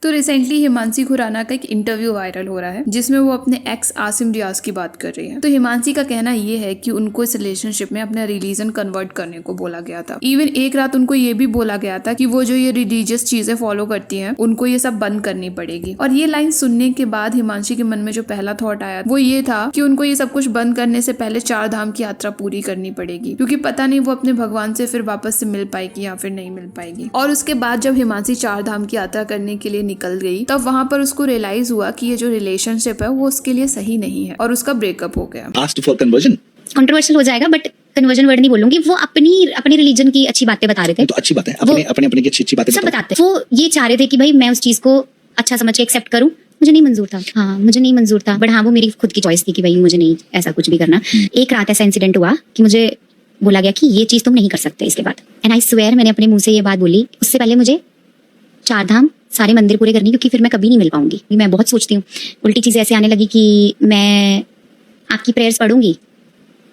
तो रिसेंटली हिमांशी खुराना का एक इंटरव्यू वायरल हो रहा है जिसमें वो अपने एक्स आसिम रियाज की बात कर रही है। तो हिमांशी का कहना ये है कि उनको इस रिलेशनशिप में अपना रिलीजन कन्वर्ट करने को बोला गया था। इवन एक रात उनको ये भी बोला गया था कि वो जो ये रिलीजियस चीजें फॉलो करती हैं उनको ये सब बंद करनी पड़ेगी। और ये लाइन सुनने के बाद हिमांशी के मन में जो पहला थॉट आया वो ये था कि उनको ये सब कुछ बंद करने से पहले 4 धाम की यात्रा पूरी करनी पड़ेगी, क्योंकि पता नहीं वो अपने भगवान से फिर वापस से मिल पाएगी या फिर नहीं मिल पाएगी। और उसके बाद जब हिमांशी 4 धाम की यात्रा करने के लिए निकल गई तब वहां पर उसको रियलाइज हुआ कि ये जो रिलेशनशिप है वो उसके लिए सही नहीं है और उसका ब्रेकअप हो गया। Asked for conversion? कंट्रोवर्शियल हो जाएगा बट कन्वर्जन वर्ड नहीं बोलूंगी। वो अपनी रिलीजन की अच्छी बातें बता रहे थे। तो अच्छी बात है, अपने की अच्छी बातें सब बताते। वो ये चाह रहे थे कि भाई मैं उस चीज को अच्छा समझ के एक्सेप्ट करूं। मुझे नहीं मंजूर था। हाँ, मुझे नहीं मंजूर था, बट हाँ वो मेरी खुद की चॉइस थी कि भाई मुझे नहीं ऐसा कुछ भी करना। एक रात ऐसा इंसिडेंट हुआ कि मुझे बोला गया कि ये चीज तुम नहीं कर सकते इसके बाद। एंड आई स्वेयर मैंने अपने मुंह से ये बात बोली। उससे पहले मुझे 4 धाम सारे मंदिर पूरे करनी, क्योंकि फिर मैं कभी नहीं मिल पाऊंगी। मैं बहुत सोचती हूँ, उल्टी चीजें ऐसे आने लगी कि मैं आपकी प्रेयर्स पढ़ूंगी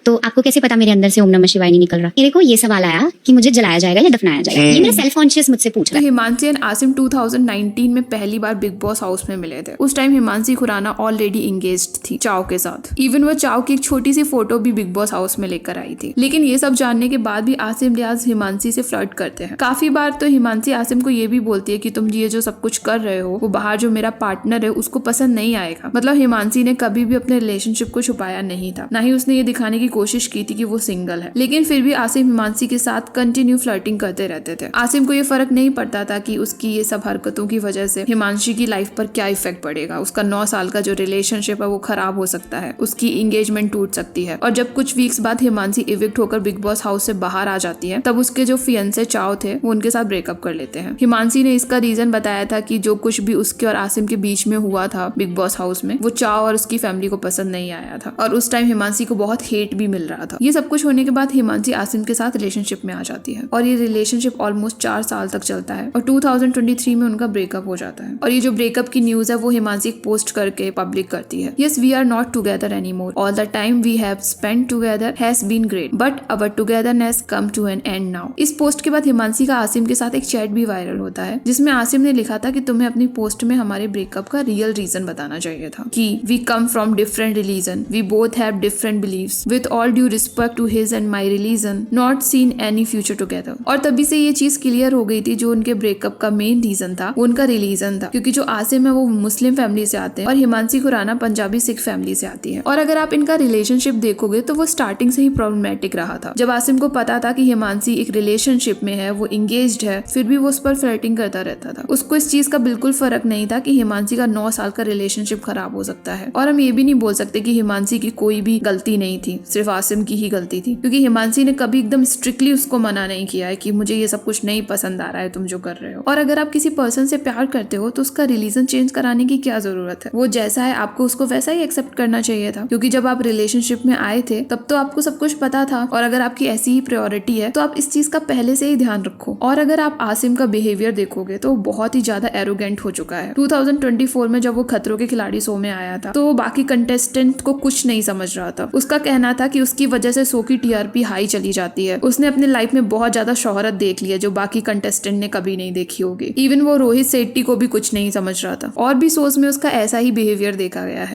तो आपको कैसे पता मेरे अंदर से ओम नमः शिवाय नहीं निकल रहा। मेरे को ये सवाल आया कि मुझे जलाया जाएगा या दफनाया जाएगा। ये मेरा सेल्फ कॉन्शियस मुझसे पूछ रहा है। हिमांशी एंड आसिम 2019 में पहली बार बिग बॉस हाउस में मिले थे। उस time Himanshi Khurana already engaged थी चाव के साथ। इवन वो चाव की एक छोटी सी फोटो भी बिग बॉस हाउस में लेकर आई थी। लेकिन ये सब जानने के बाद भी आसिम रियाज हिमांशी से फ्लर्ट करते हैं। काफी बार तो हिमांशी आसिम को ये भी बोलती है कि तुम ये जो सब कुछ कर रहे हो वो बाहर जो मेरा पार्टनर है उसको पसंद नहीं आएगा। मतलब हिमांशी ने कभी भी अपने रिलेशनशिप को छुपाया नहीं था, ना ही उसने ये दिखाने की कोशिश की थी कि वो सिंगल है। लेकिन फिर भी आसिम हिमांशी के साथ कंटिन्यू फ्लर्टिंग करते रहते थे। आसिम को ये फर्क नहीं पड़ता था कि उसकी ये सब हरकतों की वजह से हिमांशी की लाइफ पर क्या इफेक्ट पड़ेगा। उसका 9 साल का जो रिलेशनशिप है वो खराब हो सकता है, उसकी एंगेजमेंट टूट सकती है। और जब कुछ वीक्स बाद हिमांशी इविक्ट होकर बिग बॉस हाउस से बाहर आ जाती है तब उसके जो फियंसे चाव थे वो उनके साथ ब्रेकअप कर लेते हैं। हिमांशी ने इसका रीजन बताया था कि जो कुछ भी उसके और आसिम के बीच में हुआ था बिग बॉस हाउस में वो चाव और उसकी फैमिली को पसंद नहीं आया था और उस टाइम हिमांशी को बहुत हेट भी मिल रहा था। ये सब कुछ होने के बाद हिमांशी आसिम के साथ रिलेशनशिप में आ जाती है और ये रिलेशनशिप ऑलमोस्ट 4 साल तक चलता है और 2023 में उनका ब्रेकअप हो जाता है। और ये जो ब्रेकअप की न्यूज है वो हिमांशी एक पोस्ट करके पब्लिक करती है। Yes, we are not together anymore. All the time we have spent together has been great but our togetherness come to an end now. इस पोस्ट के बाद हिमांशी का आसिम के साथ एक चैट भी वायरल होता है जिसमें आसिम ने लिखा था कि तुम्हें अपनी पोस्ट में हमारे ब्रेकअप का रियल रीजन बताना चाहिए था कि we come from different religion, we both have different beliefs, with all due respect to his and my religion, not seen any future together. और तभी से ये चीज क्लियर हो गई थी जो उनके ब्रेकअप का मेन रीजन था वो उनका रिलीजन था, क्योंकि जो आसिम है वो मुस्लिम फैमिली से आते हैं और हिमांशी खुराना पंजाबी सिख फैमिली से आती है। और अगर आप इनका रिलेशनशिप देखोगे तो वो स्टार्टिंग से ही प्रॉब्लमेटिक रहा था। जब आसिम को पता था कि हिमांशी एक रिलेशनशिप में है, वो इंगेज्ड है, फिर भी वो उस पर फ्लर्टिंग करता रहता था। उसको इस चीज का बिल्कुल फर्क नहीं था कि हिमांशी का 9 साल का रिलेशनशिप खराब हो सकता है। और हम ये भी नहीं बोल सकते कि हिमांशी की कोई भी गलती नहीं थी, सिर्फ आसिम की ही गलती थी, क्योंकि हिमांशी ने कभी एकदम स्ट्रिक्टली उसको मना नहीं किया है कि मुझे ये सब कुछ नहीं पसंद आ रहा है तुम जो कर रहे हो। और अगर आप किसी पर्सन से प्यार करते हो तो उसका रिलीजन चेंज कराने की क्या जरूरत है। वो जैसा है आपको उसको वैसा ही एक्सेप्ट करना चाहिए था, क्योंकि जब आप रिलेशनशिप में आए थे तब तो आपको सब कुछ पता था। और अगर आपकी ऐसी ही प्रायोरिटी है तो आप इस चीज का पहले से ही ध्यान रखो। और अगर आप आसिम का बिहेवियर देखोगे तो बहुत ही ज्यादा एरोगेंट हो चुका है। 2024 में जब वो खतरों के खिलाड़ी शो में आया था तो वो बाकी कंटेस्टेंट को कुछ नहीं समझ रहा था। उसका कहना था कि उसकी वजह से शो की टीआरपी हाई चली जाती है। उसने अपने लाइफ में बहुत ज्यादा शोहरत देख ली है जो बाकी कंटेस्टेंट ने कभी नहीं देखी होगी। इवन वो रोहित शेट्टी को भी कुछ नहीं समझ रहा था। और भी शोज में उसका ऐसा ही बिहेवियर देखा गया है।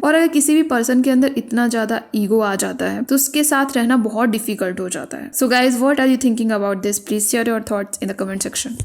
और अगर किसी भी पर्सन के अंदर इतना ज्यादा ईगो आ जाता है तो उसके साथ रहना बहुत डिफिकल्ट हो जाता है। So guys, what are you thinking about this? Please share your thoughts in the comment section.